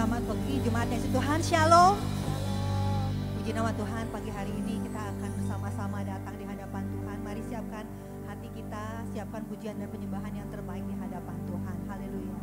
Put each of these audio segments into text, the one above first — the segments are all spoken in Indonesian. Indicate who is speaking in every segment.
Speaker 1: selamat pagi jemaat yang Tuhan, shalom. Puji nama Tuhan, pagi hari ini kita akan bersama-sama datang di hadapan Tuhan. Mari siapkan hati kita, siapkan pujian dan penyembahan yang terbaik di hadapan Tuhan. Haleluya.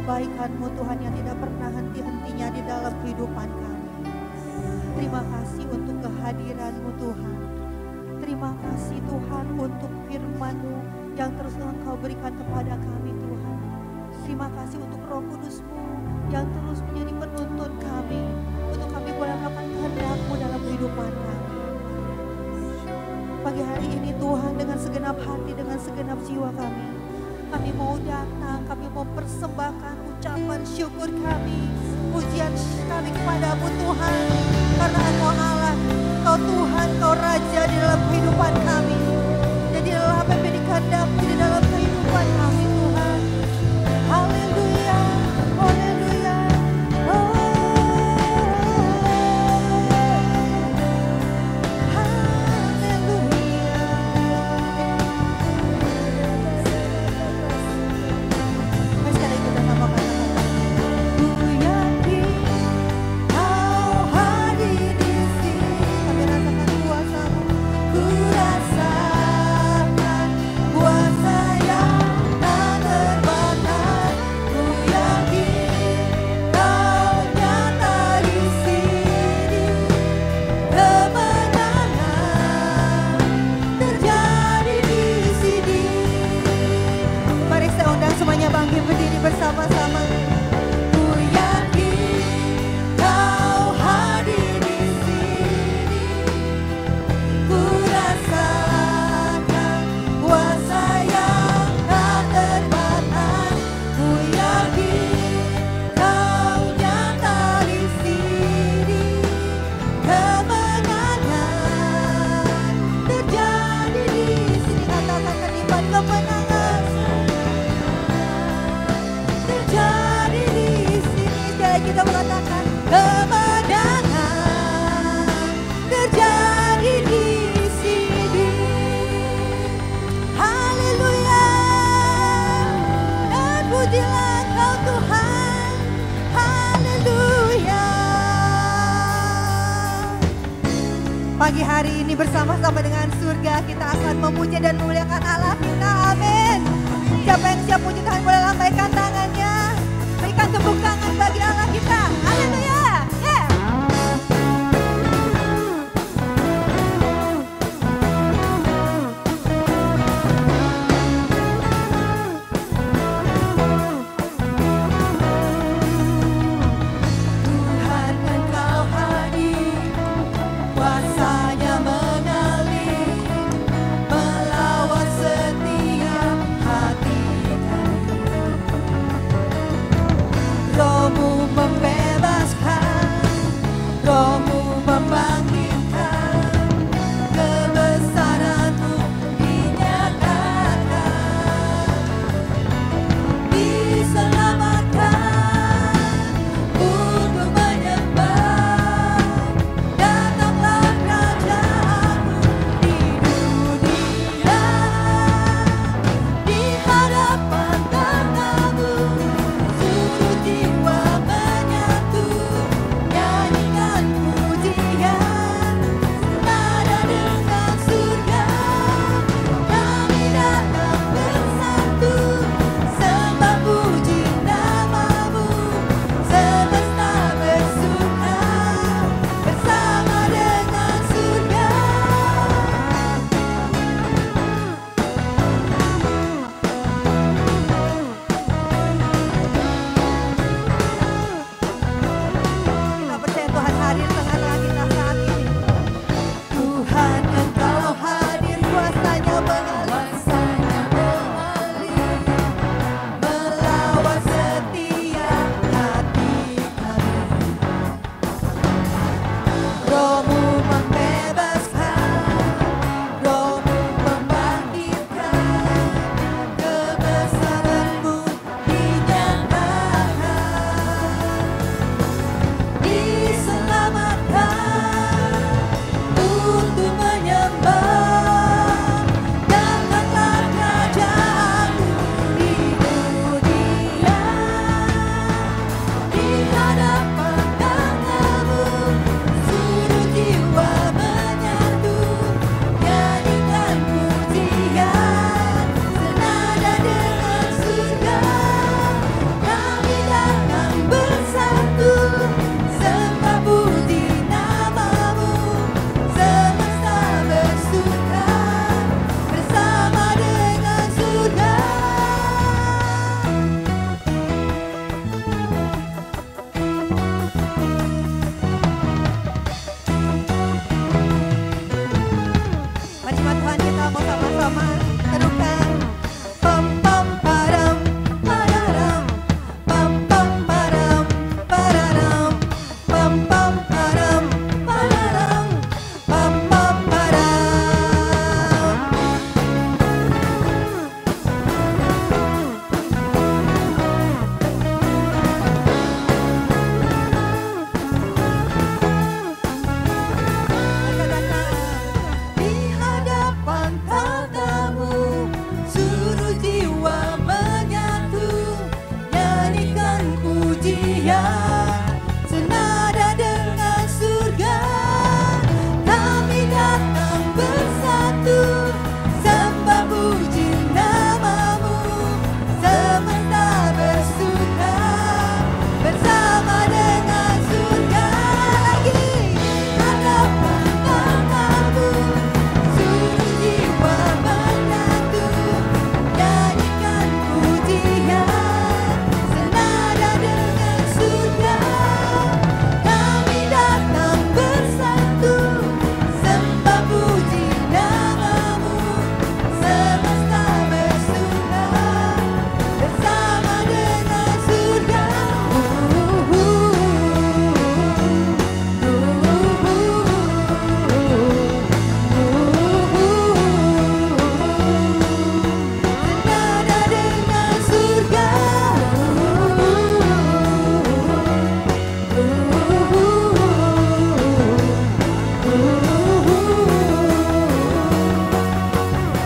Speaker 1: kebaikan-Mu Tuhan yang tidak pernah henti-hentinya di dalam kehidupan kami. Terima kasih untuk kehadiran-Mu Tuhan. Terima kasih Tuhan untuk firman-Mu yang terus Engkau berikan kepada kami Tuhan. Terima kasih untuk Roh Kudus-Mu yang terus menjadi penuntun kami, untuk kami boleh melakukan kehendak-Mu dalam kehidupan kami. Pagi hari ini Tuhan, dengan segenap hati, dengan segenap jiwa kami mau datang, kami mau persembahkan ucapan syukur kami, pujian kami kepada-Mu Tuhan, karena Engkau Allah, Kau Tuhan, Kau Raja di dalam kehidupan kami. Jadilah apa yang dikehendaki di dalam kehidupan kami Tuhan. Haleluya, haleluya. Bersama-sama. Ku yakin Kau hadir di sini. Ku rasakan kuasa yang tak terbatas. Ku yakin Kau nyata di sini. Kemenangan terjadi di sini. Katakan kalimat kemenangan. Jadi di sini kita mengatakan kemenangan terjadi di sini. Haleluya, dan pujilah Kau Tuhan. Haleluya. Pagi hari ini bersama-sama dengan surga kita akan memuji dan memuliakan Allah kita. Amin. Siapa yang siap puji Tuhan boleh lambaikan tangannya. Berikan tepuk tangan bagi Allah kita. Haleluya. Yeah. Tuhan Engkau hadir, kuasanya mengalir, melawan setiap hati kami. senada dengan surga. Kami datang bersatu, sembah puji namamu, semesta bersuka bersama dengan surga. Lagi hadapan tanganmu, seluruh jiwa menyatu, nyanyikan pujian senada dengan surga. Kami datang bersatu, sembah puji namamu, semesta bersuka bersama dengan surga. Senada dengan surga.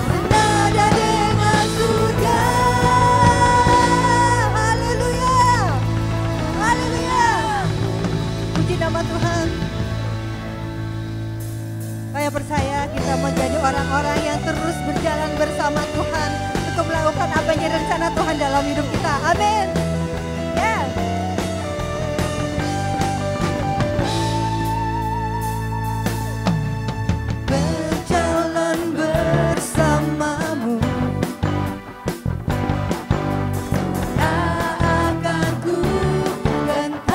Speaker 1: Senada dengan surga. Haleluya. Haleluya. Puji nama Tuhan. Saya percaya kita menjadi orang-orang yang terus berjalan bersama Tuhan untuk melakukan apa yang jadi rencana Tuhan dalam hidup kita. Amin. Yes. Berjalan bersamamu, tak akan ku gentar.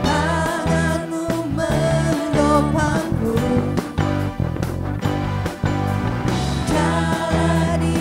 Speaker 1: Tanganmu menopangku, jalani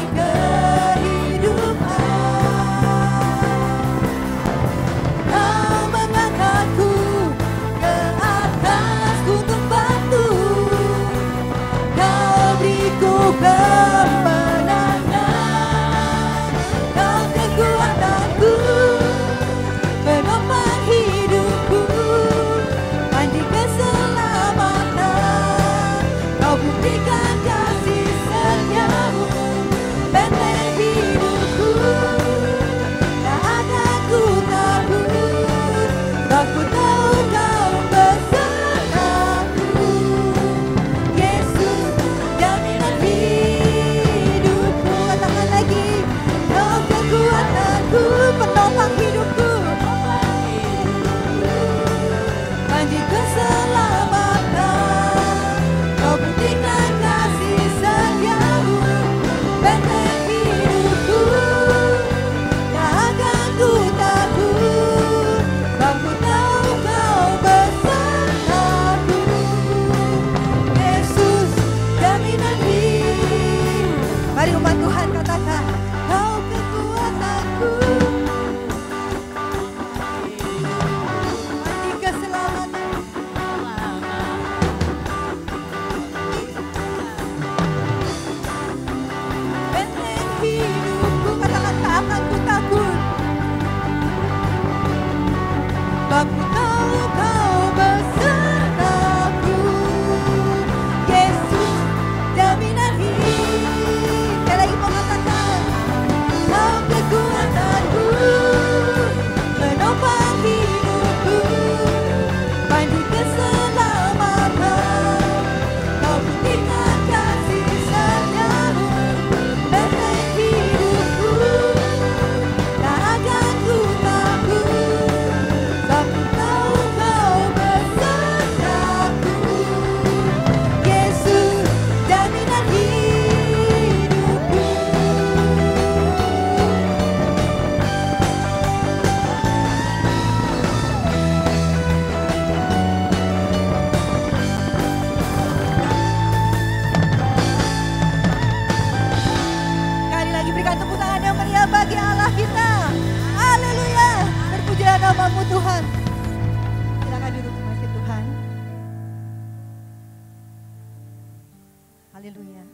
Speaker 1: Haleluya.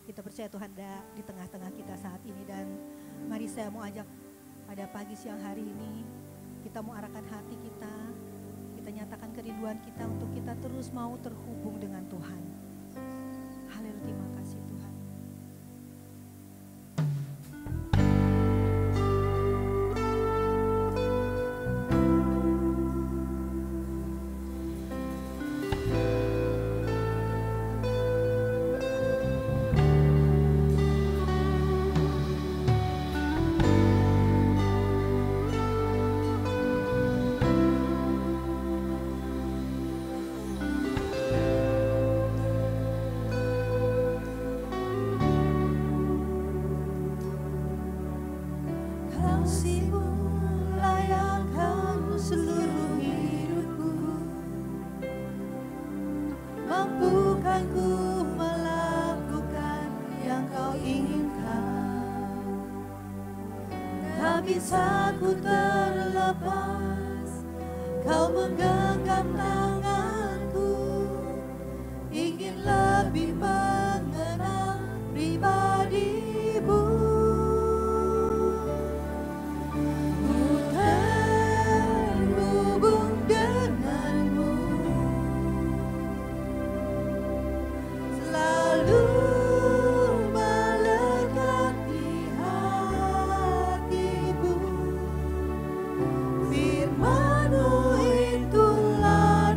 Speaker 1: Kita percaya Tuhan ada di tengah-tengah kita saat ini, dan mari saya mau ajak pada pagi siang hari ini kita mau arahkan hati kita nyatakan kerinduan kita untuk kita terus mau terhubung dengan Tuhan. Haleluya, terima kasih Tuhan.
Speaker 2: Bisa ku terlepas, kau menggenggam tanganku, ingin lebih mengenal pribadimu. Ku terhubung denganmu, selalu melekat di hatimu. Firman-Mu itulah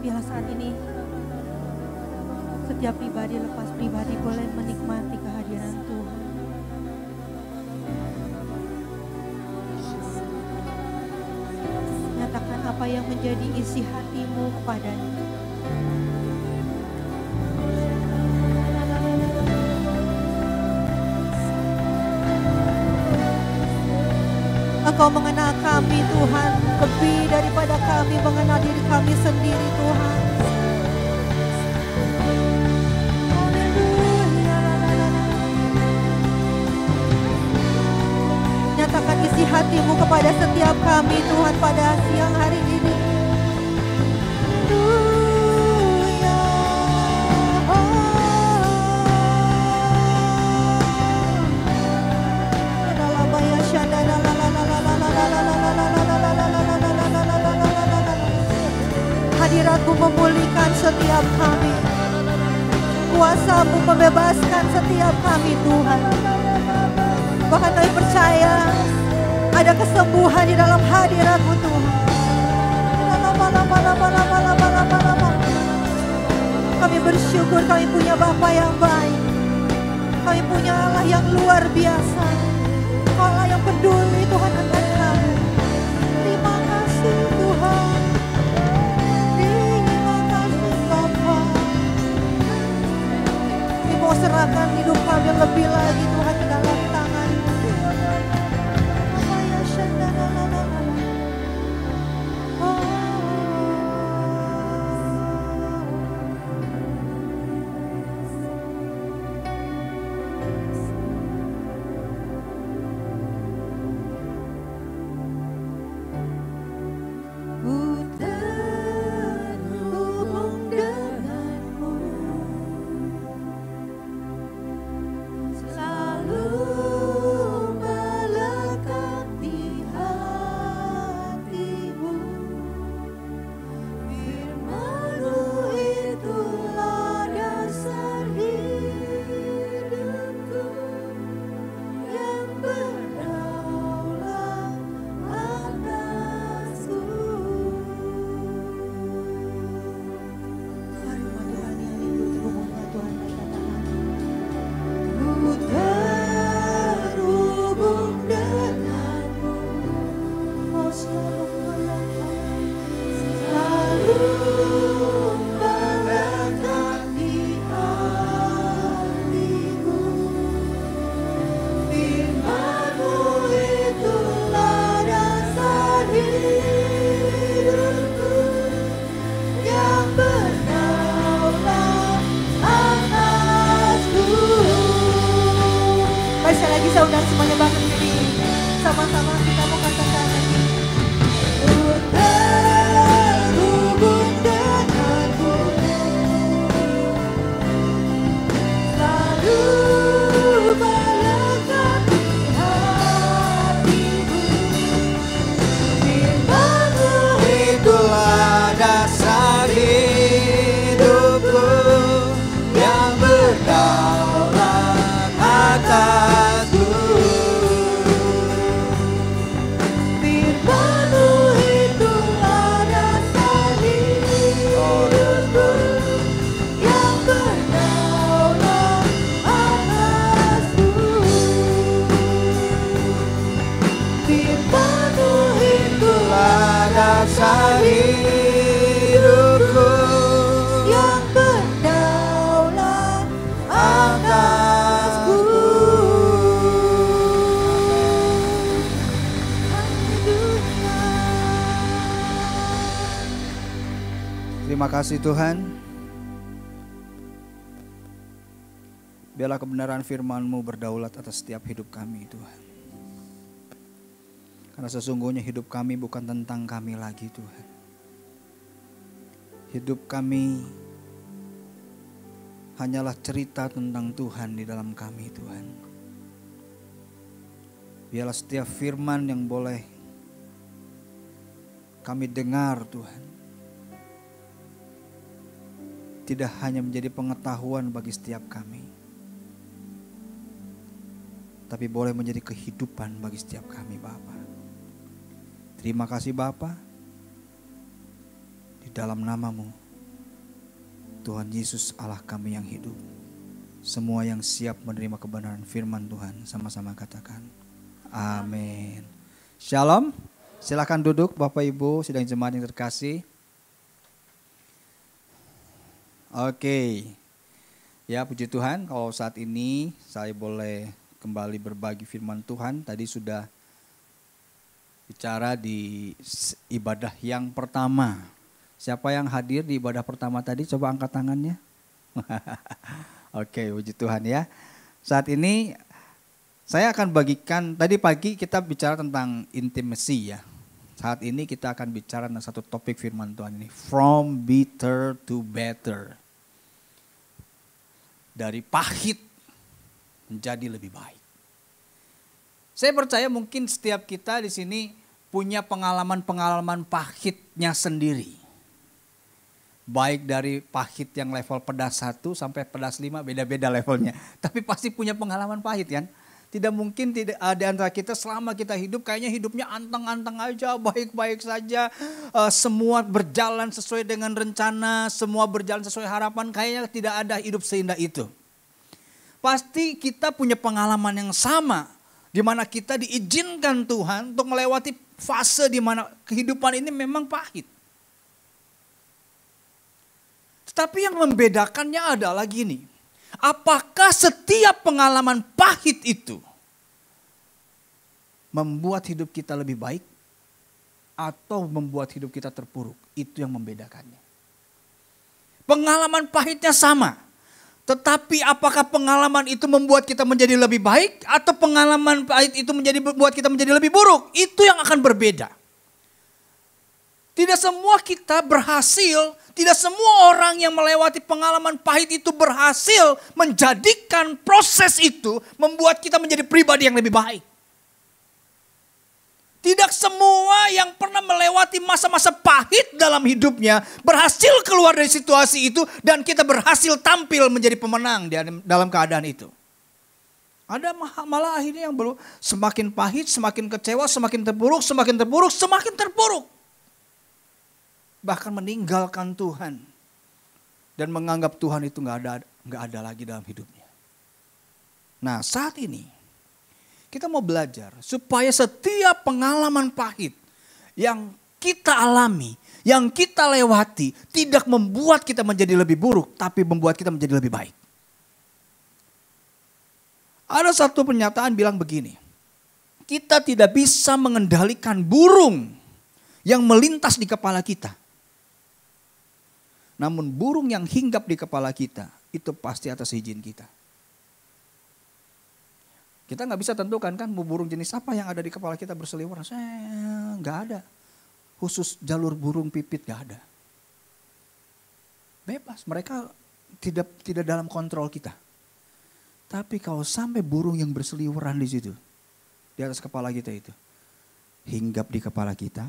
Speaker 1: Biarlah saat ini setiap pribadi lepas pribadi boleh menikmati kehadiran Tuhan. Nyatakan apa yang menjadi isi hatimu kepadanya. Engkau mengenal kami Tuhan, lebih daripada kami mengenal diri kami sendiri Tuhan. Nyatakan isi hatimu kepada setiap kami Tuhan pada siang hari ini. Hadiratmu memulihkan setiap kami. Kuasa-Mu membebaskan setiap kami Tuhan. Bahkan kami percaya ada kesembuhan di dalam hadirat-Mu Tuhan. Kami bersyukur kami punya Bapa yang baik. Kami punya Allah yang luar biasa. Allah yang peduli Tuhan akan kami. Terima kasih Tuhan. Terima kasih Bapa. Kami mau serahkan hidup kami lebih lagi Tuhan ke dalam tangan-Mu. Saya undang semuanya bangun diri. Sama-sama kita mau katakan lagi. Terhubung denganmu, selalu melekat di hatimu. Firman-Mu itulah dasar hidupku yang berdaulat atas. Dasar hidupku yang berdaulat atasku.
Speaker 3: Terima kasih Tuhan. Biarlah kebenaran firman-Mu berdaulat atas setiap hidup kami Tuhan. Karena sesungguhnya hidup kami bukan tentang kami lagi Tuhan. Hidup kami hanyalah cerita tentang Tuhan di dalam kami Tuhan. Biarlah setiap firman yang boleh kami dengar Tuhan, tidak hanya menjadi pengetahuan bagi setiap kami, tapi boleh menjadi kehidupan bagi setiap kami Bapa. Terima kasih Bapa, di dalam nama-Mu Tuhan Yesus Allah kami yang hidup. Semua yang siap menerima kebenaran firman Tuhan sama-sama katakan amin. Shalom. Silakan duduk Bapak Ibu sidang jemaat yang terkasih. Oke. Ya puji Tuhan kalau saat ini saya boleh kembali berbagi firman Tuhan. Tadi sudah bicara di ibadah yang pertama. Siapa yang hadir di ibadah pertama tadi? Coba angkat tangannya. Oke, puji Tuhan ya. Saat ini saya akan bagikan, tadi pagi kita bicara tentang intimacy ya. Saat ini kita akan bicara tentang satu topik firman Tuhan ini. From bitter to better. Dari pahit menjadi lebih baik. Saya percaya mungkin setiap kita di sini punya pengalaman-pengalaman pahitnya sendiri. Baik dari pahit yang level pedas 1 sampai pedas 5 beda-beda levelnya. Tapi pasti punya pengalaman pahit kan. Tidak mungkin tidak ada antara kita selama kita hidup kayaknya hidupnya anteng-anteng aja, baik-baik saja. Semua berjalan sesuai dengan rencana, semua berjalan sesuai harapan. Kayaknya tidak ada hidup seindah itu. Pasti kita punya pengalaman yang sama. Di mana kita diizinkan Tuhan untuk melewati fase di mana kehidupan ini memang pahit. Tetapi yang membedakannya adalah gini. Apakah setiap pengalaman pahit itu membuat hidup kita lebih baik atau membuat hidup kita terpuruk? Itu yang membedakannya. Pengalaman pahitnya sama. Tetapi apakah pengalaman itu membuat kita menjadi lebih baik atau pengalaman pahit itu membuat kita menjadi lebih buruk? Itu yang akan berbeda. Tidak semua kita berhasil, tidak semua orang yang melewati pengalaman pahit itu berhasil menjadikan proses itu membuat kita menjadi pribadi yang lebih baik. Tidak semua yang pernah melewati masa-masa pahit dalam hidupnya berhasil keluar dari situasi itu dan kita berhasil tampil menjadi pemenang dalam keadaan itu. Ada malah akhirnya yang belum semakin pahit, semakin kecewa, semakin terpuruk, semakin terpuruk, semakin terpuruk. Bahkan meninggalkan Tuhan dan menganggap Tuhan itu nggak ada lagi dalam hidupnya. Nah saat ini kita mau belajar supaya setiap pengalaman pahit yang kita alami, yang kita lewati tidak membuat kita menjadi lebih buruk, tapi membuat kita menjadi lebih baik. Ada satu pernyataan bilang begini, kita tidak bisa mengendalikan burung yang melintas di kepala kita. Namun burung yang hinggap di kepala kita itu pasti atas izin kita. Kita nggak bisa tentukan kan burung jenis apa yang ada di kepala kita berseliweran. Nggak ada. Khusus jalur burung pipit nggak ada. Bebas, mereka tidak dalam kontrol kita. Tapi kalau sampai burung yang berseliweran di situ, di atas kepala kita itu, hinggap di kepala kita,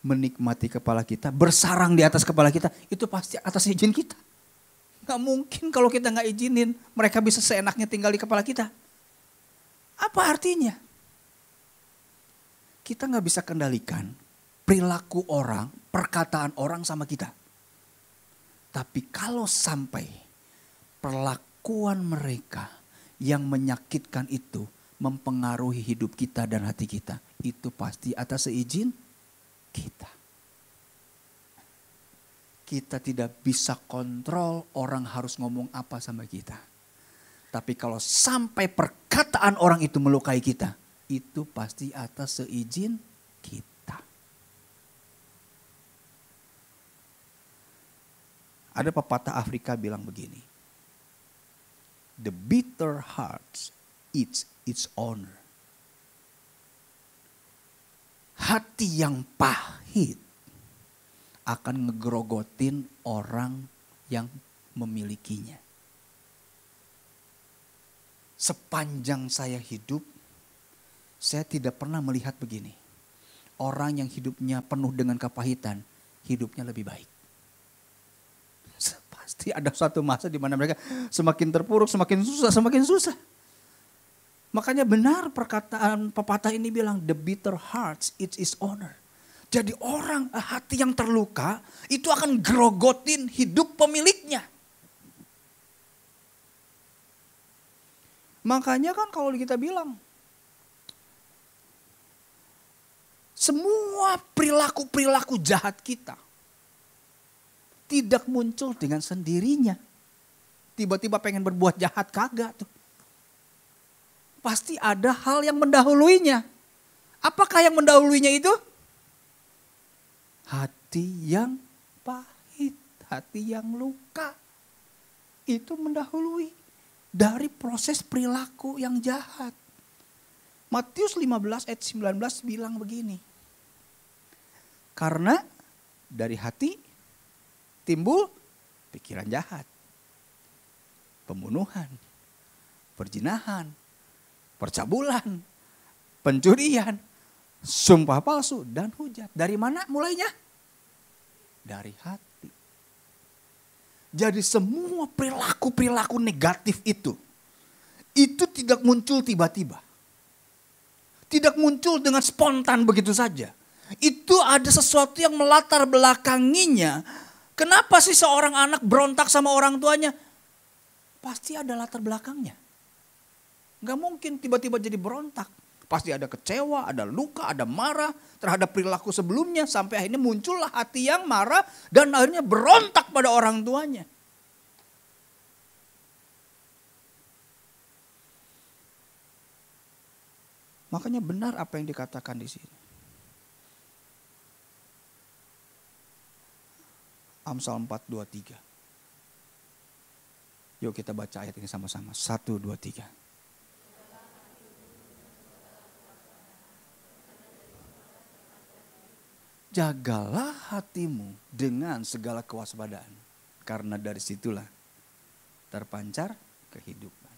Speaker 3: menikmati kepala kita, bersarang di atas kepala kita, itu pasti atas izin kita. Gak mungkin kalau kita gak izinin, mereka bisa seenaknya tinggal di kepala kita. Apa artinya? Kita gak bisa kendalikan perilaku orang, perkataan orang sama kita. Tapi kalau sampai perlakuan mereka yang menyakitkan itu mempengaruhi hidup kita dan hati kita, itu pasti atas seizin kita. Kita tidak bisa kontrol orang harus ngomong apa sama kita. Tapi kalau sampai perkataan orang itu melukai kita, itu pasti atas seizin kita. Ada pepatah Afrika bilang begini. The bitter heart eats its owner. Hati yang pahit akan ngegrogotin orang yang memilikinya. Sepanjang saya hidup, saya tidak pernah melihat begini. Orang yang hidupnya penuh dengan kepahitan, hidupnya lebih baik. Pasti ada suatu masa di mana mereka semakin terpuruk, semakin susah. Makanya benar perkataan pepatah ini bilang, the bitter heart eats its owner. Jadi hati yang terluka itu akan gerogotin hidup pemiliknya. Makanya kan kalau kita bilang, semua perilaku-perilaku jahat kita tidak muncul dengan sendirinya. Tiba-tiba pengen berbuat jahat, kagak tuh. Pasti ada hal yang mendahuluinya. Apakah yang mendahuluinya itu? Hati yang pahit, hati yang luka. Itu mendahului dari proses perilaku yang jahat. Matius 15 ayat 19 bilang begini. Karena dari hati timbul pikiran jahat, pembunuhan, perzinahan, percabulan, pencurian, sumpah palsu, dan hujat. Dari mana mulainya? Dari hati. Jadi semua perilaku-perilaku negatif itu tidak muncul tiba-tiba. Tidak muncul dengan spontan begitu saja. Itu ada sesuatu yang melatar belakanginya. Kenapa sih seorang anak berontak sama orang tuanya? Pasti ada latar belakangnya. Gak mungkin tiba-tiba jadi berontak. Pasti ada kecewa, ada luka, ada marah terhadap perilaku sebelumnya. Sampai akhirnya muncullah hati yang marah dan akhirnya berontak pada orang tuanya. Makanya benar apa yang dikatakan di sini. Amsal 4:23. Yuk kita baca ayat ini sama-sama. 1, 2, 3. Jagalah hatimu dengan segala kewaspadaan. Karena dari situlah terpancar kehidupan.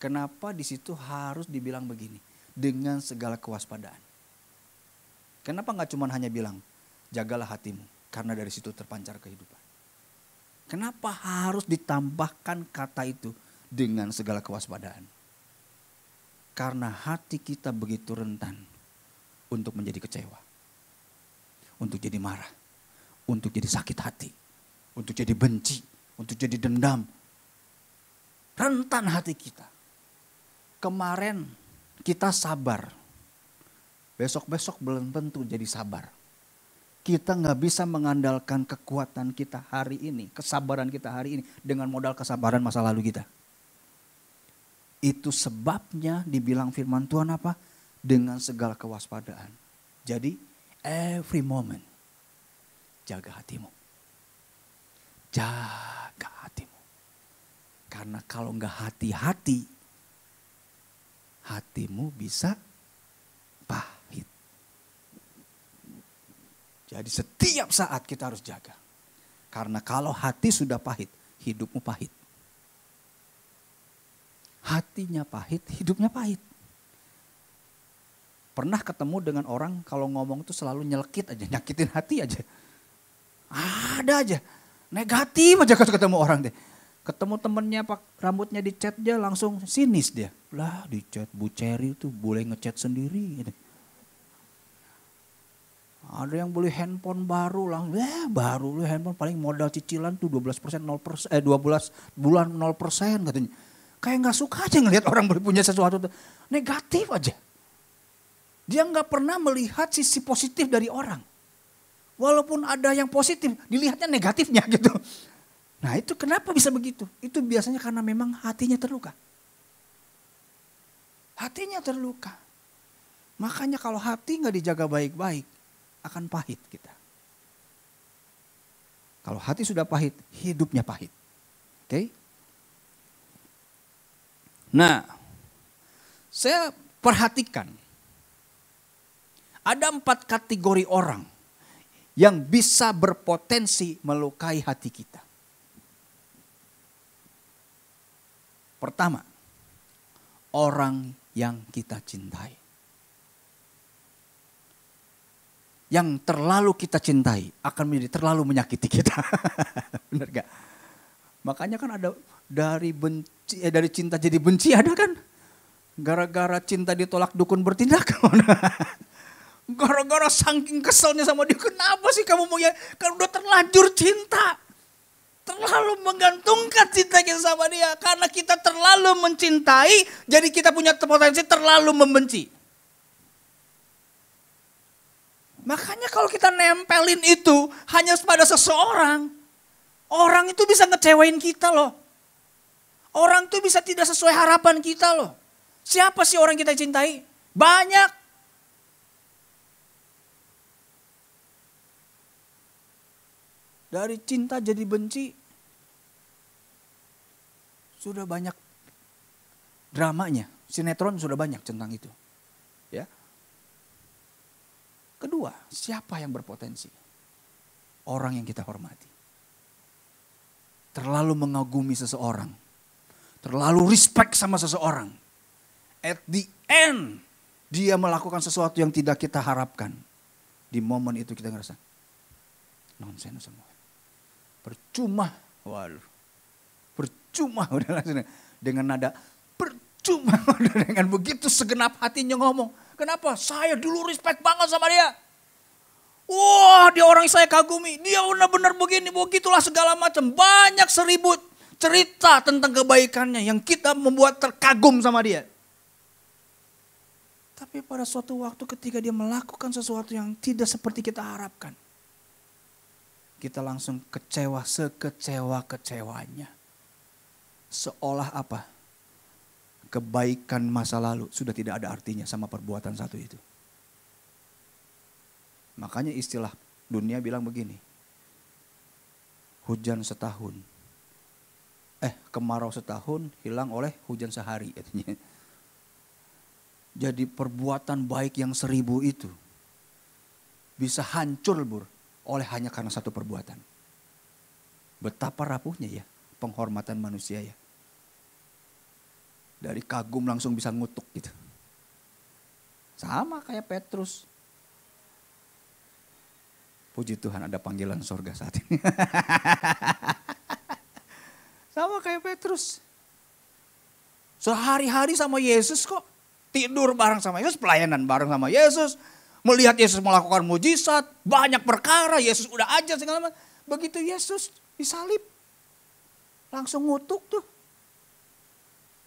Speaker 3: Kenapa di situ harus dibilang begini? Dengan segala kewaspadaan. Kenapa gak cuma hanya bilang jagalah hatimu. Karena dari situ terpancar kehidupan. Kenapa harus ditambahkan kata itu dengan segala kewaspadaan? Karena hati kita begitu rentan untuk menjadi kecewa. Untuk jadi marah, untuk jadi sakit hati, untuk jadi benci, untuk jadi dendam. Rentan hati kita. Kemarin kita sabar, besok-besok belum tentu jadi sabar. Kita gak bisa mengandalkan kekuatan kita hari ini, kesabaran kita hari ini dengan modal kesabaran masa lalu kita. Itu sebabnya dibilang firman Tuhan apa? Dengan segala kewaspadaan. Jadi every moment, jaga hatimu. Jaga hatimu. Karena kalau gak hati-hati, hatimu bisa pahit. Jadi setiap saat kita harus jaga. Karena kalau hati sudah pahit, hidupmu pahit. Hatinya pahit, hidupnya pahit. Pernah ketemu dengan orang kalau ngomong tuh selalu nyelekit aja, nyakitin hati aja. Ada aja, negatif aja ketemu orang deh. Ketemu temennya rambutnya dicat dia langsung sinis dia. Lah dicat Bu Cherry tuh boleh ngecat sendiri. Ada yang beli handphone baru langsung, baru lu handphone paling modal cicilan tuh 12%, 0%, 12 bulan 0% katanya. Kayak gak suka aja ngelihat orang punya sesuatu tuh. Negatif aja. Dia gak pernah melihat sisi positif dari orang. Walaupun ada yang positif, dilihatnya negatifnya gitu. Nah itu kenapa bisa begitu? Itu biasanya karena memang hatinya terluka. Hatinya terluka. Makanya kalau hati gak dijaga baik-baik, akan pahit kita. Kalau hati sudah pahit, hidupnya pahit. Oke? Nah, saya perhatikan. Ada 4 kategori orang yang bisa berpotensi melukai hati kita. Pertama, orang yang kita cintai. Yang terlalu kita cintai akan menjadi terlalu menyakiti kita. Benar gak? Makanya kan ada dari cinta jadi benci ada kan? Gara-gara cinta ditolak dukun bertindak. Gara-gara saking keselnya sama dia, kenapa sih kamu mau ya? Kan udah terlanjur cinta. Terlalu menggantungkan cinta kita sama dia. Karena kita terlalu mencintai, jadi kita punya potensi terlalu membenci. Makanya kalau kita nempelin itu hanya pada seseorang, orang itu bisa ngecewain kita loh. Orang itu bisa tidak sesuai harapan kita loh. Siapa sih orang kita cintai? Banyak. Dari cinta jadi benci, sudah banyak dramanya. Sinetron sudah banyak tentang itu. Ya. Kedua, siapa yang berpotensi? Orang yang kita hormati. Terlalu mengagumi seseorang. Terlalu respect sama seseorang. At the end, dia melakukan sesuatu yang tidak kita harapkan. Di momen itu kita ngerasa, nonsense semua. Percuma, waduh, percuma udah langsung dengan nada percuma udah dengan begitu segenap hatinya ngomong. Kenapa? Saya dulu respect banget sama dia. Wah, dia orang saya kagumi, dia benar-benar begini, begitulah segala macam. Banyak 1000 cerita tentang kebaikannya yang kita membuat terkagum sama dia. Tapi pada suatu waktu ketika dia melakukan sesuatu yang tidak seperti kita harapkan, kita langsung kecewa sekecewa-kecewanya. Seolah apa? Kebaikan masa lalu sudah tidak ada artinya sama perbuatan satu itu. Makanya istilah dunia bilang begini. Hujan setahun. Kemarau setahun hilang oleh hujan sehari. Jadi perbuatan baik yang 1000 itu bisa hancur oleh hanya karena satu perbuatan. Betapa rapuhnya ya penghormatan manusia ya. Dari kagum langsung bisa ngutuk gitu. Sama kayak Petrus. Puji Tuhan ada panggilan sorga saat ini. Sama kayak Petrus. Sehari-hari sama Yesus kok. Tidur bareng sama Yesus, pelayanan bareng sama Yesus. Melihat Yesus melakukan mujizat, banyak perkara, Yesus udah ajar segala macam. Begitu Yesus disalib, langsung ngutuk tuh.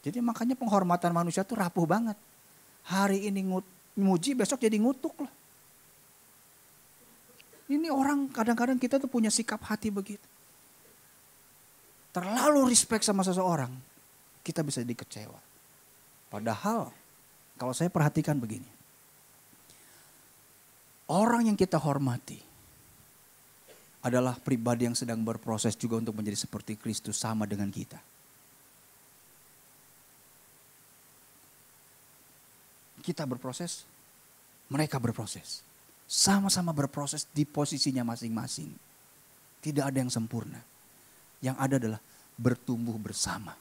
Speaker 3: Jadi makanya penghormatan manusia tuh rapuh banget. Hari ini muji, besok jadi ngutuk loh. Ini orang kadang-kadang kita tuh punya sikap hati begitu. Terlalu respect sama seseorang, kita bisa jadi kecewa. Padahal kalau saya perhatikan begini. Orang yang kita hormati adalah pribadi yang sedang berproses juga untuk menjadi seperti Kristus sama dengan kita. Kita berproses, mereka berproses. Sama-sama berproses di posisinya masing-masing. Tidak ada yang sempurna. Yang ada adalah bertumbuh bersama.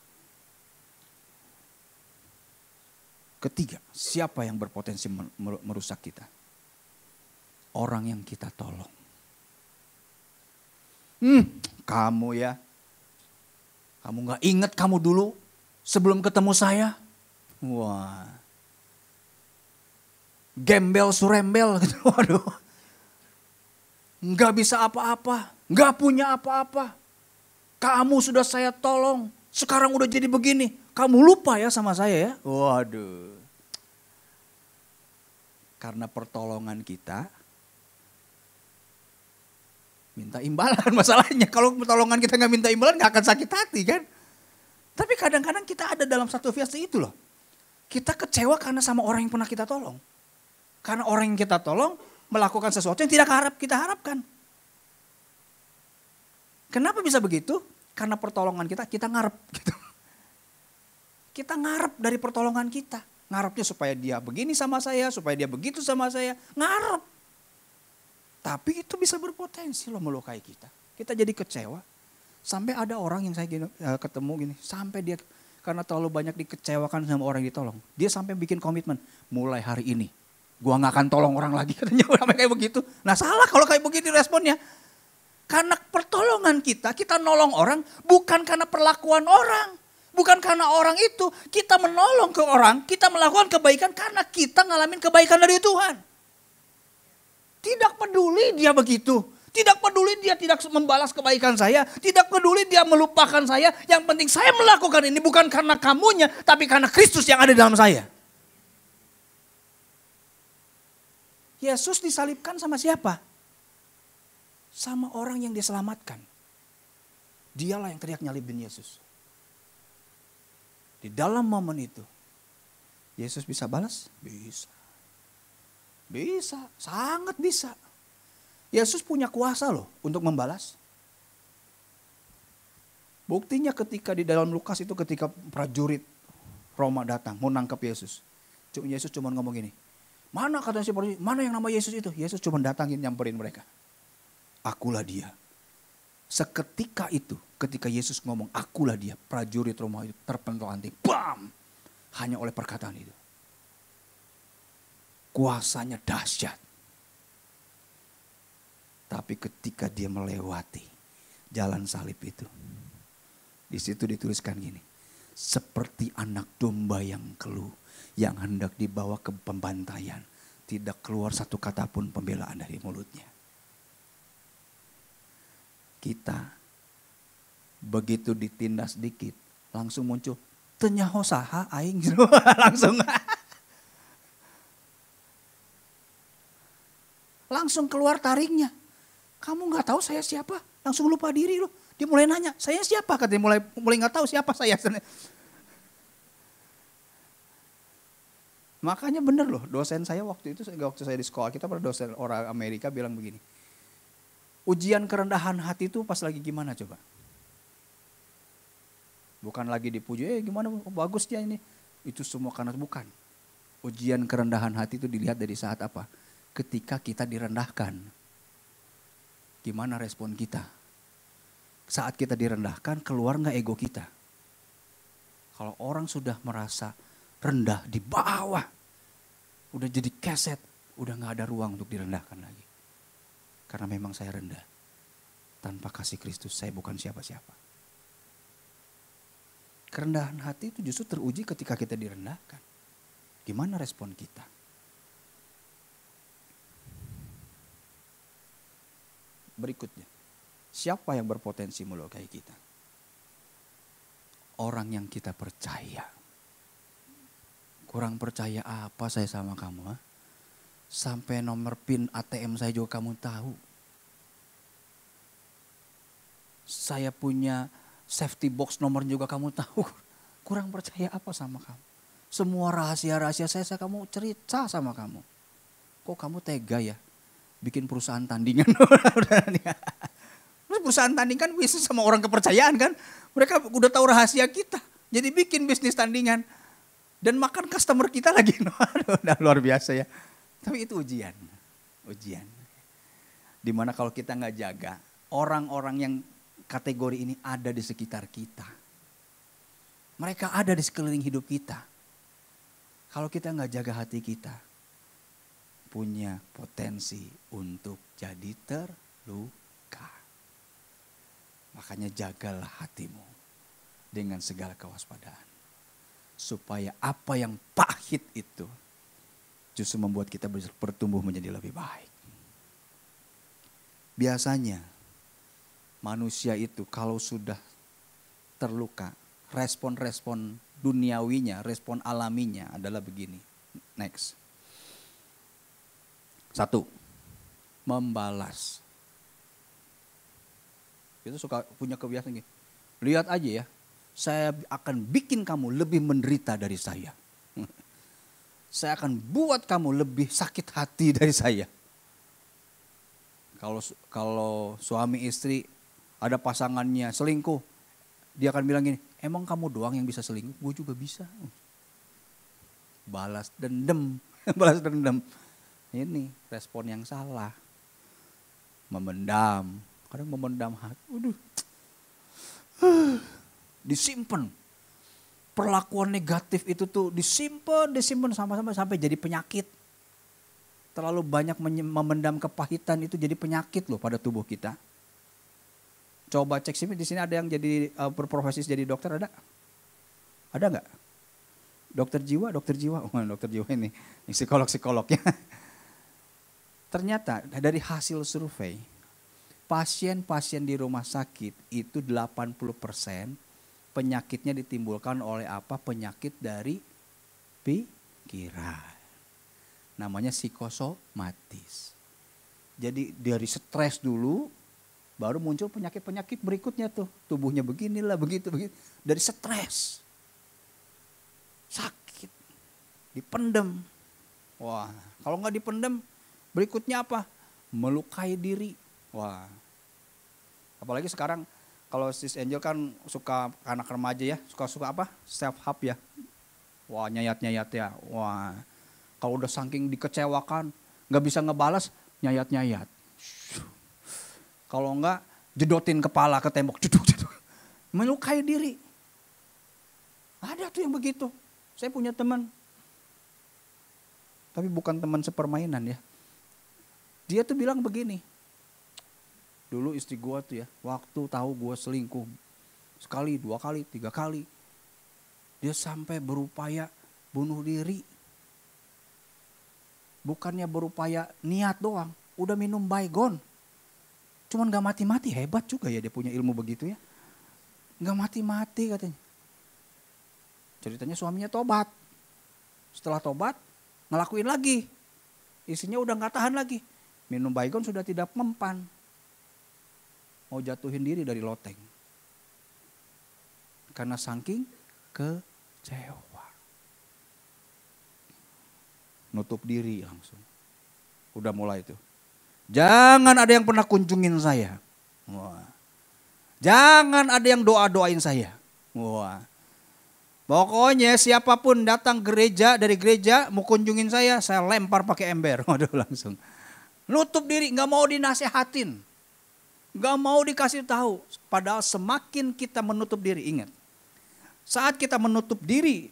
Speaker 3: Ketiga, siapa yang berpotensi merusak kita? Orang yang kita tolong. Kamu ya. Kamu gak ingat kamu dulu sebelum ketemu saya? Wah. Gembel surembel gitu. Waduh. Gak bisa apa-apa. Gak punya apa-apa. Kamu sudah saya tolong. Sekarang udah jadi begini. Kamu lupa ya sama saya ya? Waduh. Karena pertolongan kita, minta imbalan masalahnya. Kalau pertolongan kita gak minta imbalan gak akan sakit hati kan. Tapi kadang-kadang kita ada dalam satu fase itu loh. Kita kecewa karena sama orang yang pernah kita tolong. Karena orang yang kita tolong melakukan sesuatu yang tidak kita harapkan. Kenapa bisa begitu? Karena pertolongan kita ngarep gitu. Kita ngarep dari pertolongan kita. Ngarepnya supaya dia begini sama saya, supaya dia begitu sama saya. Ngarep. Tapi itu bisa berpotensi loh melukai kita. Kita jadi kecewa. Sampai ada orang yang saya ketemu gini. Sampai dia karena terlalu banyak dikecewakan sama orang yang ditolong. Dia sampai bikin komitmen. Mulai hari ini gua gak akan tolong orang lagi. Katanya sampai kayak begitu. Nah salah kalau kayak begitu responnya. Karena pertolongan kita nolong orang bukan karena perlakuan orang. Bukan karena orang itu, kita menolong ke orang, kita melakukan kebaikan karena kita ngalamin kebaikan dari Tuhan. Tidak peduli dia begitu. Tidak peduli dia tidak membalas kebaikan saya. Tidak peduli dia melupakan saya. Yang penting saya melakukan ini bukan karena kamunya. Tapi karena Kristus yang ada dalam saya. Yesus disalibkan sama siapa? Sama orang yang diselamatkan. Dialah yang teriak nyalibin Yesus. Di dalam momen itu. Yesus bisa balas? Bisa. Bisa, sangat bisa. Yesus punya kuasa loh untuk membalas. Buktinya ketika di dalam Lukas itu ketika prajurit Roma datang mau nangkap Yesus. Yesus cuma ngomong gini. Mana kata si prajurit, mana yang nama Yesus itu? Yesus cuma datangin nyamperin mereka. Akulah dia. Seketika itu ketika Yesus ngomong akulah dia. Prajurit Roma itu terpental-pentil. Bam! Hanya oleh perkataan itu. Kuasanya dahsyat. Tapi ketika dia melewati jalan salib itu. Di situ dituliskan gini. Seperti anak domba yang keluh. Yang hendak dibawa ke pembantaian. Tidak keluar satu kata pun pembelaan dari mulutnya. Kita begitu ditindas dikit. Langsung muncul. Tenyaho saha aing. Langsung. Langsung keluar taringnya. Kamu gak tahu saya siapa? Langsung lupa diri loh. Dia mulai nanya, saya siapa? Katanya mulai gak tahu siapa saya. Makanya bener loh, dosen saya waktu saya di sekolah, kita pada dosen orang Amerika bilang begini. Ujian kerendahan hati itu pas lagi gimana coba? Bukan lagi dipuji, gimana bagusnya ini. Itu semua karena bukan. Ujian kerendahan hati itu dilihat dari saat apa? Ketika kita direndahkan. Gimana respon kita? Saat kita direndahkan, keluar gak ego kita? Kalau orang sudah merasa rendah di bawah, udah jadi keset, udah gak ada ruang untuk direndahkan lagi. Karena memang saya rendah. Tanpa kasih Kristus, saya bukan siapa-siapa. Kerendahan hati itu justru teruji ketika kita direndahkan. Gimana respon kita? Berikutnya, siapa yang berpotensi melukai kita? Orang yang kita percaya. Kurang percaya apa saya sama kamu? Ha? Sampai nomor PIN ATM saya juga kamu tahu. Saya punya safety box nomor juga kamu tahu. Kurang percaya apa sama kamu? Semua rahasia-rahasia saya kamu cerita sama kamu. Kok kamu tega ya? Bikin perusahaan tandingan. Terus perusahaan tandingan bisnis sama orang kepercayaan kan. Mereka udah tahu rahasia kita. Jadi bikin bisnis tandingan. Dan makan customer kita lagi. Udah luar biasa ya. Tapi itu ujian. Ujian. Dimana kalau kita gak jaga. Orang-orang yang kategori ini ada di sekitar kita. Mereka ada di sekeliling hidup kita. Kalau kita gak jaga hati kita. Punya potensi untuk jadi terluka. Makanya jagalah hatimu dengan segala kewaspadaan. Supaya apa yang pahit itu justru membuat kita bertumbuh menjadi lebih baik. Biasanya manusia itu kalau sudah terluka, respon-respon duniawinya, respon alaminya adalah begini. Next. 1. Membalas. Itu suka punya kebiasaan gini. Lihat aja ya, saya akan bikin kamu lebih menderita dari saya. Saya akan buat kamu lebih sakit hati dari saya. Kalau suami istri ada pasangannya selingkuh, dia akan bilang gini, emang kamu doang yang bisa selingkuh? Gue juga bisa. Balas dendam, balas dendam. Ini respon yang salah. Memendam. Kadang memendam hati. Disimpan. Perlakuan negatif itu tuh disimpan sama-sama sampai jadi penyakit. Terlalu banyak memendam kepahitan itu jadi penyakit loh pada tubuh kita. Coba cek sini, di sini ada yang jadi berprofesi jadi dokter, ada? Ada nggak? Dokter jiwa. Oh, dokter jiwa ini psikolog-psikolognya. Ternyata dari hasil survei, pasien-pasien di rumah sakit itu 80% penyakitnya ditimbulkan oleh apa? Penyakit dari pikiran. Namanya psikosomatis. Jadi dari stres dulu, baru muncul penyakit-penyakit berikutnya tuh. Tubuhnya beginilah, begitu. Dari stres. Sakit. Dipendem. Wah, kalau nggak dipendem, berikutnya apa? Melukai diri. Wah. Apalagi sekarang kalau Sis Angel kan suka anak remaja ya, suka apa? Self help ya. Wah, nyayat-nyayat ya. Wah. Kalau udah saking dikecewakan, nggak bisa ngebalas, nyayat-nyayat. Kalau enggak, jedotin kepala ke tembok, jeduk. Melukai diri. Ada tuh yang begitu. Saya punya teman. Tapi bukan teman sepermainan ya. Dia tuh bilang begini. Dulu istri gua tuh ya, waktu tahu gua selingkuh. Sekali, 2 kali, 3 kali. Dia sampai berupaya bunuh diri. Bukannya berupaya niat doang, udah minum Baygon. Cuman gak mati-mati, hebat juga ya dia punya ilmu begitu ya. Gak mati-mati katanya. Ceritanya suaminya tobat. Setelah tobat, ngelakuin lagi. Isinya udah gak tahan lagi. Minum Baygon sudah tidak mempan. Mau jatuhin diri dari loteng. Karena saking kecewa. Nutup diri langsung. Udah mulai tuh. Jangan ada yang pernah kunjungin saya. Wah. Jangan ada yang doa-doain saya. Wah. Pokoknya siapapun datang dari gereja mau kunjungin saya lempar pakai ember. Waduh langsung. Nutup diri, gak mau dinasehatin. Gak mau dikasih tahu. Padahal semakin kita menutup diri, ingat. Saat kita menutup diri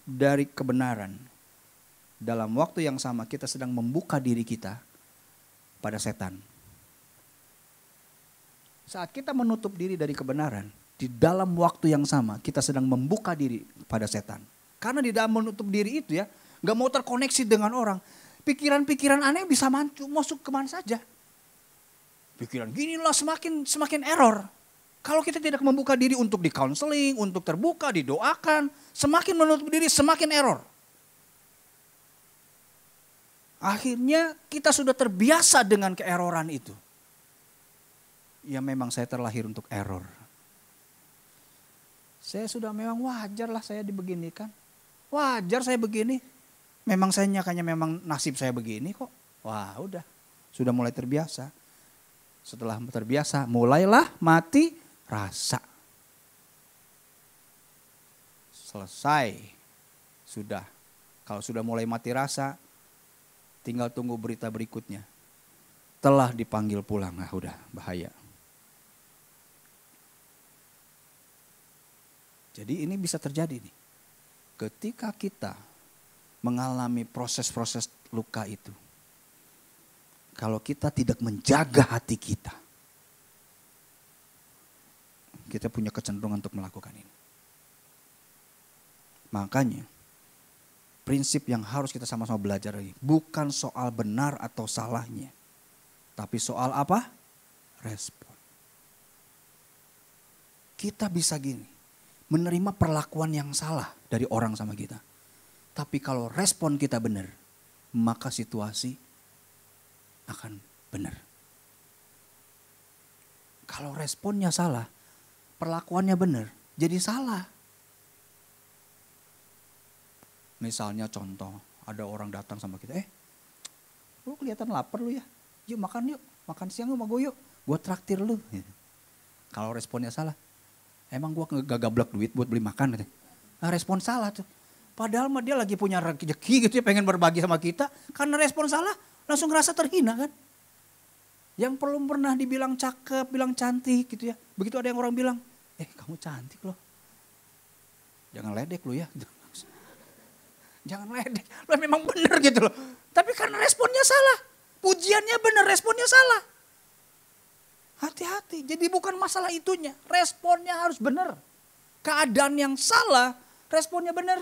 Speaker 3: dari kebenaran, dalam waktu yang sama kita sedang membuka diri kita pada setan. Saat kita menutup diri dari kebenaran, di dalam waktu yang sama kita sedang membuka diri pada setan. Karena di dalam menutup diri itu ya, gak mau terkoneksi dengan orang. Pikiran-pikiran aneh bisa masuk kemana saja. Pikiran ginilah semakin error. Kalau kita tidak membuka diri untuk di counseling, untuk terbuka, didoakan, semakin menutup diri semakin error. Akhirnya kita sudah terbiasa dengan keeroran itu. Ya memang saya terlahir untuk error. Saya sudah memang wajar lah saya dibeginikan. Wajar saya begini. Memang saya nyakanya memang nasib saya begini kok. Wah udah, sudah mulai terbiasa. Setelah terbiasa mulailah mati rasa. Selesai. Sudah. Kalau sudah mulai mati rasa, tinggal tunggu berita berikutnya. Telah dipanggil pulang. Nah udah bahaya. Jadi ini bisa terjadi nih. Ketika kita mengalami proses-proses luka itu. Kalau kita tidak menjaga hati kita. Kita punya kecenderungan untuk melakukan ini. Makanya prinsip yang harus kita sama-sama belajar lagi. Bukan soal benar atau salahnya. Tapi soal apa? Respon. Kita bisa gini. Menerima perlakuan yang salah dari orang sama kita. Tapi kalau respon kita benar. Maka situasi akan benar. Kalau responnya salah. Perlakuannya benar. Jadi salah. Misalnya contoh, ada orang datang sama kita, lu kelihatan lapar lu ya, yuk, makan siang lu sama gue yuk, gue traktir lu. Kalau responnya salah, emang gue gak gablek duit buat beli makan. Nah respon salah tuh, padahal mah dia lagi punya rezeki gitu ya, pengen berbagi sama kita, karena respon salah langsung ngerasa terhina kan. Yang belum pernah dibilang cakep, bilang cantik gitu ya, begitu ada yang orang bilang, kamu cantik loh, jangan ledek lu ya. Jangan ledek, lo memang benar gitu loh. Tapi karena responnya salah. Pujiannya benar, responnya salah. Hati-hati, jadi bukan masalah itunya. Responnya harus benar. Keadaan yang salah, responnya benar.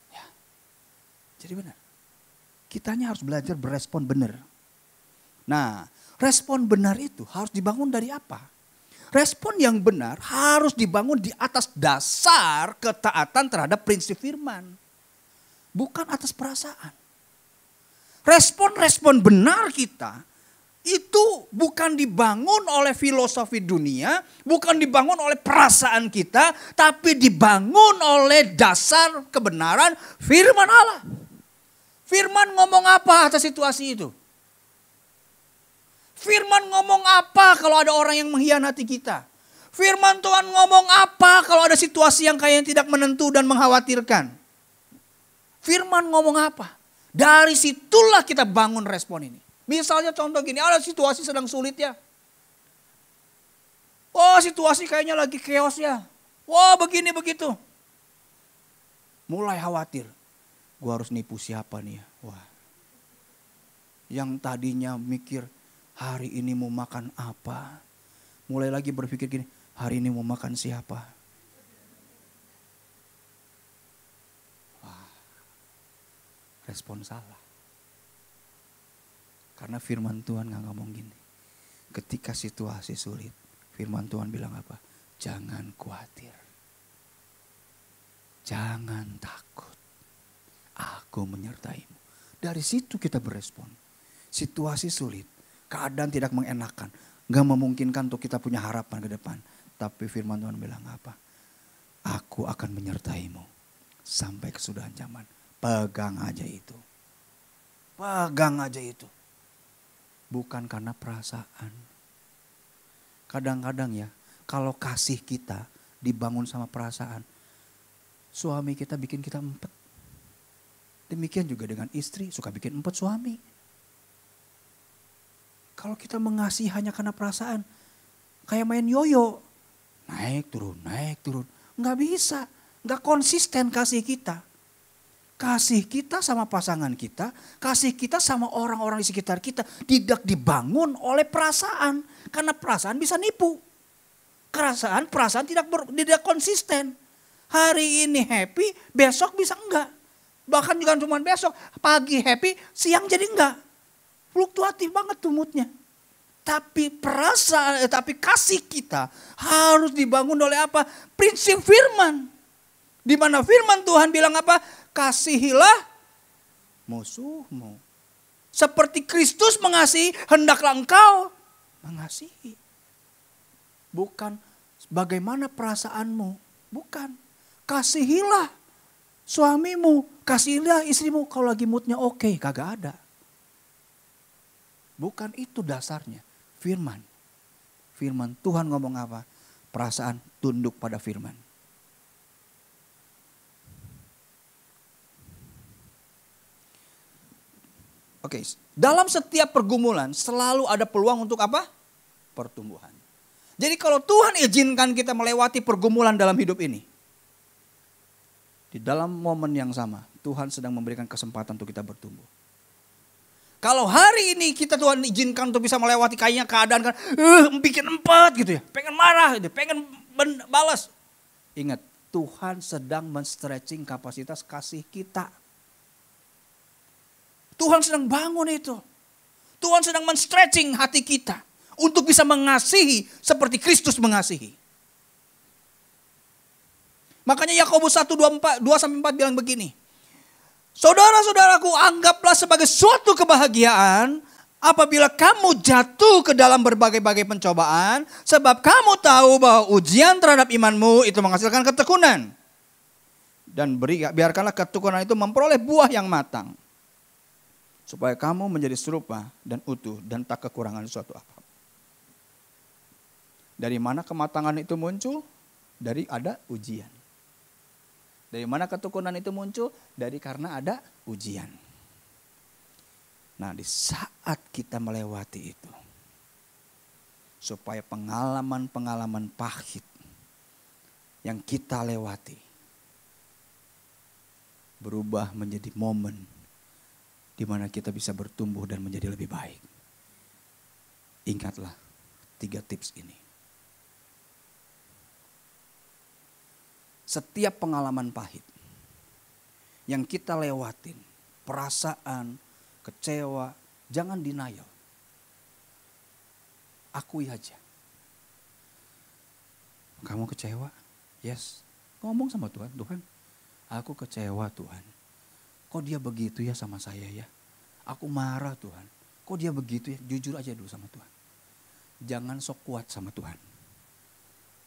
Speaker 3: Ya, jadi benar. Kitanya harus belajar berespon benar. Nah, respon benar itu harus dibangun dari apa? Respon yang benar harus dibangun di atas dasar ketaatan terhadap prinsip firman. Bukan atas perasaan. Respon-respon benar kita itu bukan dibangun oleh filosofi dunia, bukan dibangun oleh perasaan kita, tapi dibangun oleh dasar kebenaran firman Allah. Firman ngomong apa atas situasi itu? Firman ngomong apa kalau ada orang yang mengkhianati kita? Firman Tuhan ngomong apa kalau ada situasi yang kayaknya tidak menentu dan mengkhawatirkan? Firman ngomong apa? Dari situlah kita bangun respon ini. Misalnya contoh gini, ada situasi sedang sulit ya. Oh, situasi kayaknya lagi chaos ya. Wah, begini begitu. Mulai khawatir. Gua harus nipu siapa nih ya? Wah. Yang tadinya mikir hari ini mau makan apa? Mulai lagi berpikir gini, hari ini mau makan siapa? Wah. Respon salah. Karena firman Tuhan gak ngomong gini. Ketika situasi sulit, firman Tuhan bilang apa? Jangan khawatir. Jangan takut. Aku menyertaimu. Dari situ kita berespon. Situasi sulit, keadaan tidak mengenakan. Gak memungkinkan untuk kita punya harapan ke depan. Tapi firman Tuhan bilang apa? Aku akan menyertaimu sampai kesudahan zaman. Pegang aja itu. Pegang aja itu. Bukan karena perasaan. Kadang-kadang ya, kalau kasih kita dibangun sama perasaan, suami kita bikin kita empet. Demikian juga dengan istri, suka bikin empet suami. Kalau kita mengasihi hanya karena perasaan, kayak main yoyo. Naik turun, naik turun. Nggak bisa, nggak konsisten kasih kita. Kasih kita sama pasangan kita, kasih kita sama orang-orang di sekitar kita tidak dibangun oleh perasaan. Karena perasaan bisa nipu. Perasaan tidak konsisten. Hari ini happy, besok bisa enggak. Bahkan juga cuma besok, pagi happy, siang jadi enggak. Fluktuatif banget tuh moodnya. Tapi tapi kasih kita harus dibangun oleh apa? Prinsip firman. Di mana firman Tuhan bilang apa? Kasihilah musuhmu. Seperti Kristus mengasihi, hendaklah engkau mengasihi. Bukan bagaimana perasaanmu. Bukan. Kasihilah suamimu, kasihilah istrimu kalau lagi moodnya oke, kagak ada. Bukan itu dasarnya. Firman. Firman Tuhan ngomong apa? Perasaan tunduk pada firman. Oke, dalam setiap pergumulan selalu ada peluang untuk apa? Pertumbuhan. Jadi kalau Tuhan izinkan kita melewati pergumulan dalam hidup ini. Di dalam momen yang sama, Tuhan sedang memberikan kesempatan untuk kita bertumbuh. Kalau hari ini Tuhan izinkan untuk bisa melewati kayaknya keadaan kan, bikin empet gitu ya, pengen marah gitu, pengen balas. Ingat, Tuhan sedang men-stretching kapasitas kasih kita. Tuhan sedang bangun itu. Tuhan sedang men-stretching hati kita untuk bisa mengasihi seperti Kristus mengasihi. Makanya Yakobus 1:2-4 bilang begini. Saudara-saudaraku, anggaplah sebagai suatu kebahagiaan apabila kamu jatuh ke dalam berbagai-bagai pencobaan, sebab kamu tahu bahwa ujian terhadap imanmu itu menghasilkan ketekunan. Dan biarkanlah ketekunan itu memperoleh buah yang matang, supaya kamu menjadi serupa dan utuh dan tak kekurangan suatu apa. Dari mana kematangan itu muncul? Dari ada ujian. Dari mana ketekunan itu muncul? Dari karena ada ujian. Nah, di saat kita melewati itu, supaya pengalaman-pengalaman pahit yang kita lewati berubah menjadi momen di mana kita bisa bertumbuh dan menjadi lebih baik. Ingatlah 3 tips ini. Setiap pengalaman pahit yang kita lewatin, perasaan, kecewa, jangan denial. Akui aja. Kamu kecewa? Yes. Ngomong sama Tuhan, Tuhan, aku kecewa Tuhan. Kok dia begitu ya sama saya ya? Aku marah Tuhan. Kok dia begitu ya? Jujur aja dulu sama Tuhan. Jangan sok kuat sama Tuhan.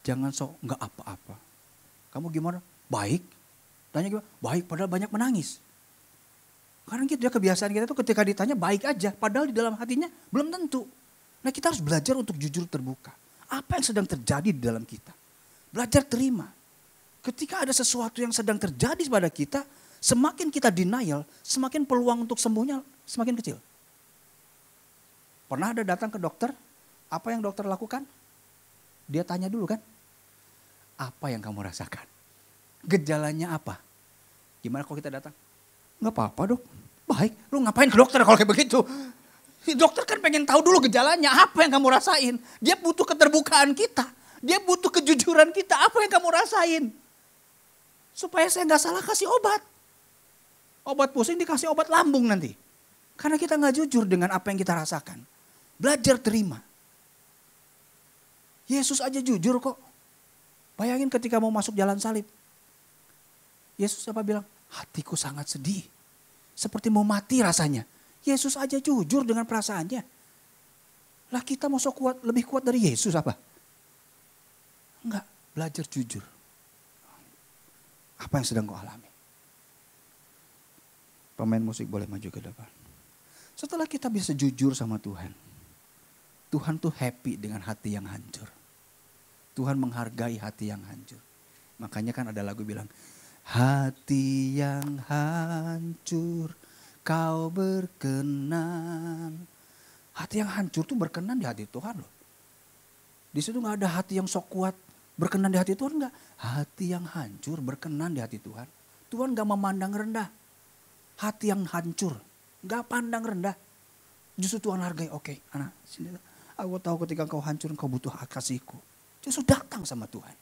Speaker 3: Jangan sok nggak apa-apa. Kamu gimana? Baik. Tanya gimana? Baik, padahal banyak menangis. Karena kita kebiasaan kita tuh ketika ditanya baik aja, padahal di dalam hatinya belum tentu. Nah kita harus belajar untuk jujur terbuka. Apa yang sedang terjadi di dalam kita? Belajar terima. Ketika ada sesuatu yang sedang terjadi pada kita, semakin kita denial, semakin peluang untuk sembuhnya semakin kecil. Pernah ada datang ke dokter, apa yang dokter lakukan? Dia tanya dulu kan, apa yang kamu rasakan? Gejalanya apa? Gimana kalau kita datang? Nggak apa-apa dok, baik. Lu ngapain ke dokter kalau kayak begitu? Dokter kan pengen tahu dulu gejalanya, apa yang kamu rasain. Dia butuh keterbukaan kita, dia butuh kejujuran kita, apa yang kamu rasain. Supaya saya nggak salah kasih obat. Obat pusing dikasih obat lambung nanti. Karena kita nggak jujur dengan apa yang kita rasakan. Belajar terima. Yesus aja jujur kok. Bayangin ketika mau masuk jalan salib. Yesus apa bilang? Hatiku sangat sedih. Seperti mau mati rasanya. Yesus aja jujur dengan perasaannya. Lah kita mau sok kuat, lebih kuat dari Yesus apa? Enggak, belajar jujur. Apa yang sedang kau alami? Pemain musik boleh maju ke depan. Setelah kita bisa jujur sama Tuhan. Tuhan tuh happy dengan hati yang hancur. Tuhan menghargai hati yang hancur. Makanya kan ada lagu bilang, hati yang hancur kau berkenan. Hati yang hancur tuh berkenan di hati Tuhan loh. Di situ gak ada hati yang sok kuat berkenan di hati Tuhan, enggak. Hati yang hancur berkenan di hati Tuhan. Tuhan gak memandang rendah. Hati yang hancur, gak pandang rendah. Justru Tuhan hargai, oke, anak, sini. Aku tahu ketika kau hancur, kau butuh kasihku. Justru datang sama Tuhan.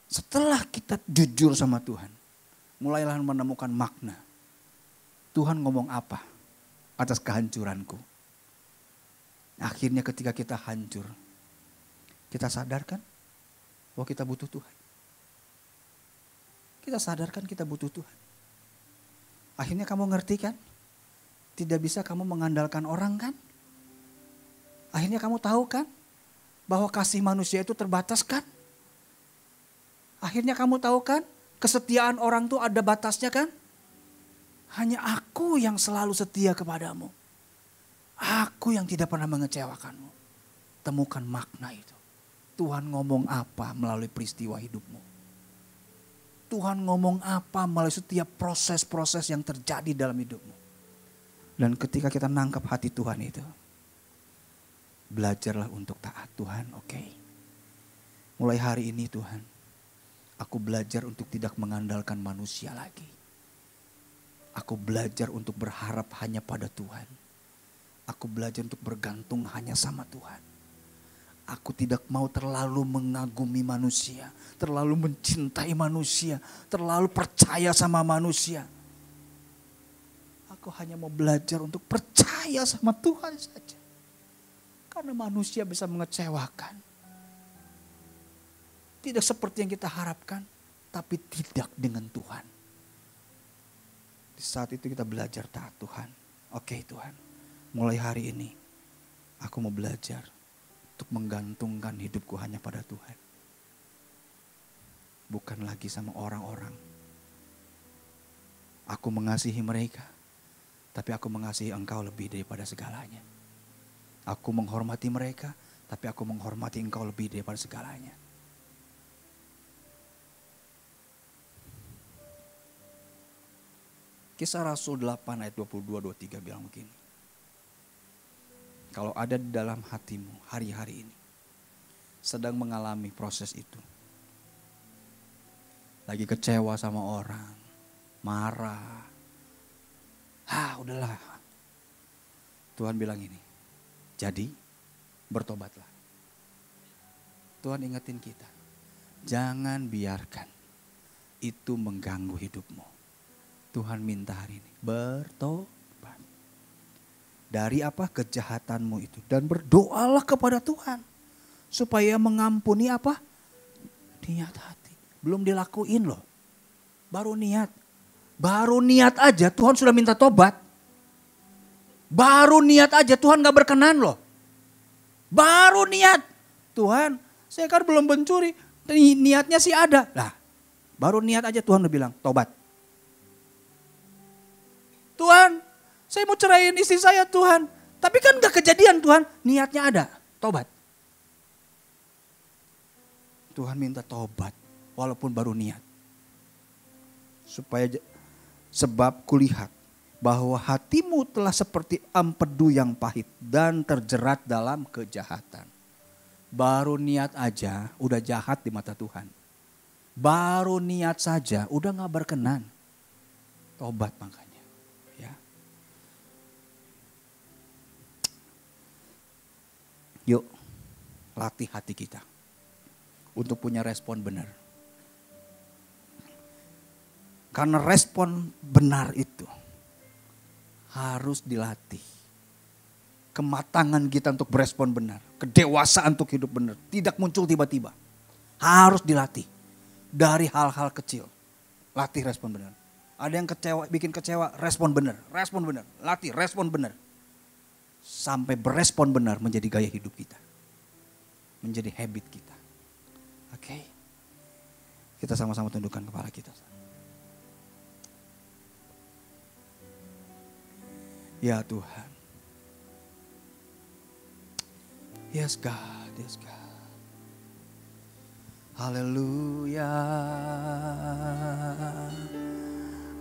Speaker 3: Setelah kita jujur sama Tuhan, mulailah menemukan makna. Tuhan ngomong apa atas kehancuranku. Akhirnya ketika kita hancur, kita sadarkan bahwa kita butuh Tuhan. Kita sadarkan kita butuh Tuhan. Akhirnya kamu ngerti kan? Tidak bisa kamu mengandalkan orang kan? Akhirnya kamu tahu kan? Bahwa kasih manusia itu terbatas kan? Akhirnya kamu tahu kan? Kesetiaan orang itu ada batasnya kan? Hanya aku yang selalu setia kepadamu. Aku yang tidak pernah mengecewakanmu. Temukan makna itu. Tuhan ngomong apa melalui peristiwa hidupmu. Tuhan ngomong apa melalui setiap proses-proses yang terjadi dalam hidupmu. Dan ketika kita nangkap hati Tuhan itu. Belajarlah untuk taat Tuhan, oke. Mulai hari ini Tuhan. Aku belajar untuk tidak mengandalkan manusia lagi. Aku belajar untuk berharap hanya pada Tuhan. Aku belajar untuk bergantung hanya sama Tuhan. Aku tidak mau terlalu mengagumi manusia, terlalu mencintai manusia, terlalu percaya sama manusia. Aku hanya mau belajar untuk percaya sama Tuhan saja. Karena manusia bisa mengecewakan. Tidak seperti yang kita harapkan, tapi tidak dengan Tuhan. Di saat itu kita belajar taat Tuhan. Oke Tuhan, mulai hari ini aku mau belajar untuk menggantungkan hidupku hanya pada Tuhan. Bukan lagi sama orang-orang. Aku mengasihi mereka, tapi aku mengasihi Engkau lebih daripada segalanya. Aku menghormati mereka, tapi aku menghormati Engkau lebih daripada segalanya. Kisah Rasul 8 ayat 22-23 bilang begini. Kalau ada di dalam hatimu hari-hari ini sedang mengalami proses itu. Lagi kecewa sama orang, marah. Udahlah. Tuhan bilang ini. Jadi bertobatlah. Tuhan ingetin kita. Jangan biarkan itu mengganggu hidupmu. Tuhan minta hari ini bertobat. dari apa? Kejahatanmu itu. Dan berdoalah kepada Tuhan supaya mengampuni apa? Niat hati. Belum dilakuin loh. Baru niat. Baru niat aja Tuhan sudah minta tobat. Baru niat aja Tuhan gak berkenan loh. Baru niat. Tuhan, saya kan belum mencuri. Niatnya sih ada. Nah, baru niat aja Tuhan udah bilang tobat. Tuhan, saya mau ceraiin istri saya Tuhan. Tapi kan gak kejadian Tuhan. Niatnya ada. Tobat. Tuhan minta tobat. Walaupun baru niat. Sebab kulihat bahwa hatimu telah seperti empedu yang pahit dan terjerat dalam kejahatan. Baru niat aja udah jahat di mata Tuhan. Baru niat saja udah gak berkenan. Tobat makanya. Ya. Yuk latih hati kita untuk punya respon benar. Karena respon benar itu harus dilatih. Kematangan kita untuk berespon benar. Kedewasaan untuk hidup benar. Tidak muncul tiba-tiba. Harus dilatih. Dari hal-hal kecil. Latih respon benar. Ada yang kecewa, bikin kecewa, respon benar. Respon benar. Latih respon benar. Sampai berespon benar menjadi gaya hidup kita. Menjadi habit kita. Oke. Kita sama-sama tundukkan kepala kita. Ya Tuhan. Yes God, yes God. Haleluya.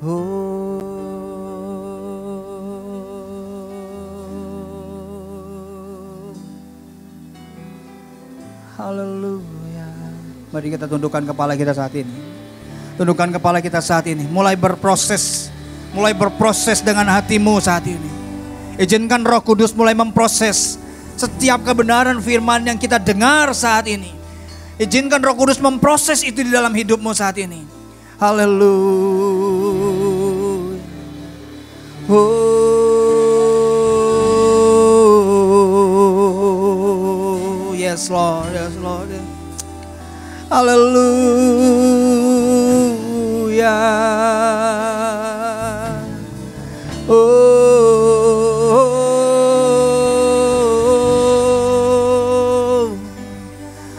Speaker 3: Oh. Haleluya. Mari kita tundukkan kepala kita saat ini. Tundukkan kepala kita saat ini. Mulai berproses dengan hatimu saat ini. Izinkan Roh Kudus mulai memproses setiap kebenaran firman yang kita dengar saat ini. Izinkan Roh Kudus memproses itu di dalam hidupmu saat ini. Haleluya. Oh, yes Lord, yes Lord. Haleluya. Oh,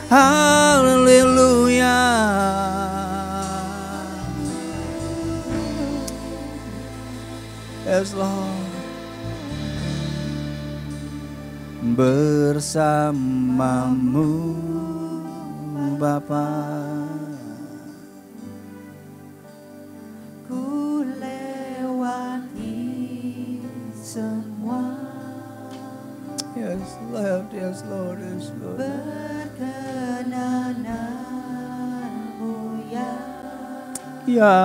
Speaker 3: haleluya. Yes Lord. Bersamamu Bapa.
Speaker 2: Ku lewati semua.
Speaker 3: Yes Lord, yes Lord, yes Lord.
Speaker 2: Berkenananmu ya.
Speaker 3: Ya.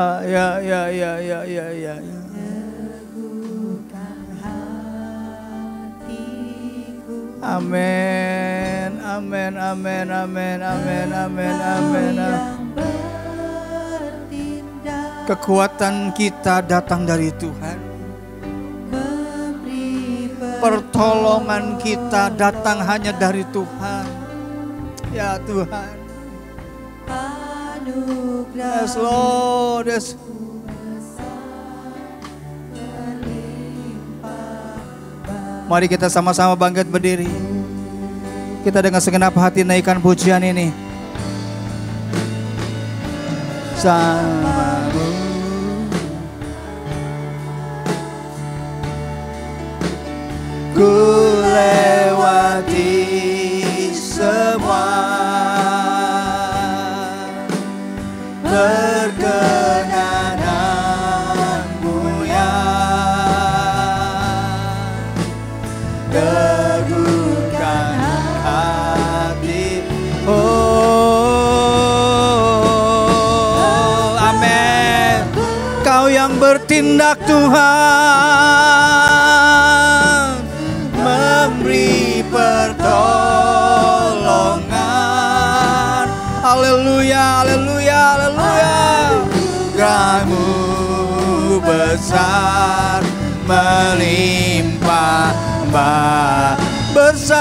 Speaker 2: Teguhkan hatiku.
Speaker 3: Amin. Kekuatan kita datang dari Tuhan. Pertolongan kita datang hanya dari Tuhan. Ya Tuhan. Yes Lord, yes. Mari kita sama-sama bangkit berdiri. Kita dengan segenap hati naikkan pujian ini. Samamu. Ku lewati semua perkenananmu ya. Teguhkan hati. Oh, amin. Kau yang bertindak Tuhan, memberi pertolongan. Haleluya, haleluya, haleluya. Kamu besar melimpah menyembah bersamamu.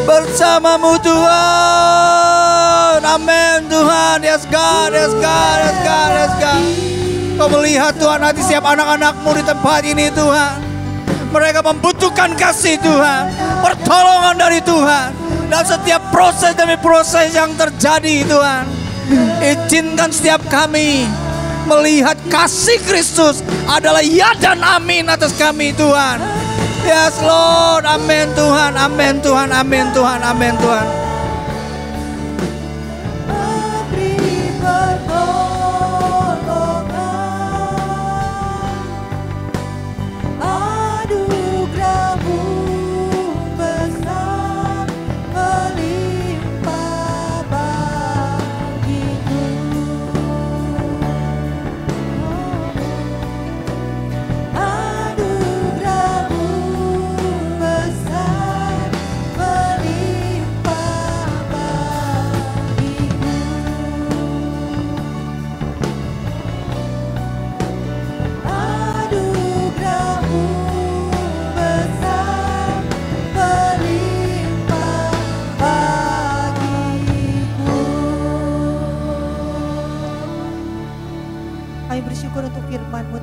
Speaker 3: Bersamamu Tuhan. Amin Tuhan. Yes God, yes God, yes God, yes God. Kau melihat Tuhan hati setiap anak-anak-Mu di tempat ini Tuhan. Mereka membutuhkan kasih Tuhan, pertolongan dari Tuhan. Dan setiap proses demi proses yang terjadi Tuhan, izinkan setiap kami melihat kasih Kristus adalah ya dan amin atas kami Tuhan. Yes Lord, amin Tuhan, amin Tuhan, amin Tuhan, amin Tuhan.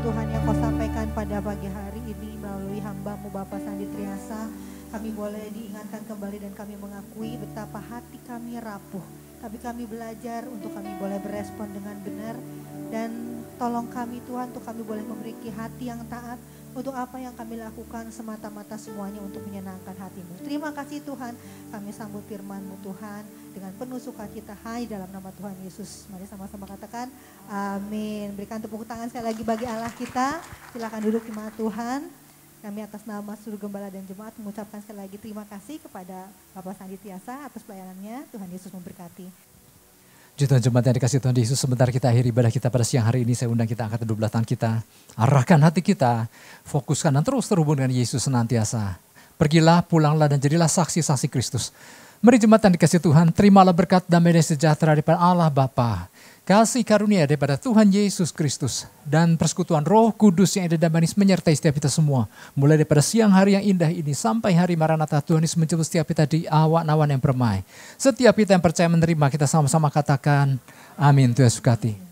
Speaker 1: Tuhan yang Kau sampaikan pada pagi hari ini melalui hamba-Mu Bapak Sandi Triasa. Kami boleh diingatkan kembali dan kami mengakui betapa hati kami rapuh. Tapi kami belajar untuk kami boleh berespon dengan benar. Dan tolong kami Tuhan untuk kami boleh memiliki hati yang taat untuk apa yang kami lakukan semata-mata semuanya untuk menyenangkan hati-Mu. Terima kasih Tuhan, kami sambut firman-Mu Tuhan dengan penuh sukacita hai dalam nama Tuhan Yesus. Mari sama-sama katakan amin. Berikan tepuk tangan sekali lagi bagi Allah kita. Silakan duduk di mana Tuhan. Kami atas nama seluruh gembala dan jemaat mengucapkan sekali lagi terima kasih kepada Bapak Sandi Triasa atas pelayanannya. Tuhan Yesus memberkati.
Speaker 4: Jutaan jemaat yang dikasih Tuhan Yesus, sebentar kita akhiri ibadah kita pada siang hari ini. Saya undang kita angkat kedua belah tangan kita, arahkan hati kita, fokuskan dan terus terhubung dengan Yesus senantiasa. Pergilah, pulanglah dan jadilah saksi-saksi Kristus. Mari jemaat yang dikasih Tuhan, terimalah berkat damai dan sejahtera daripada Allah Bapa, kasih karunia daripada Tuhan Yesus Kristus, dan persekutuan Roh Kudus yang ada dan manis menyertai setiap kita semua. Mulai daripada siang hari yang indah ini sampai hari Maranatha, Tuhan Yesus menjemput setiap kita di awan-awan yang permai. Setiap kita yang percaya menerima, kita sama-sama katakan amin. Tuhan Yesus berkati.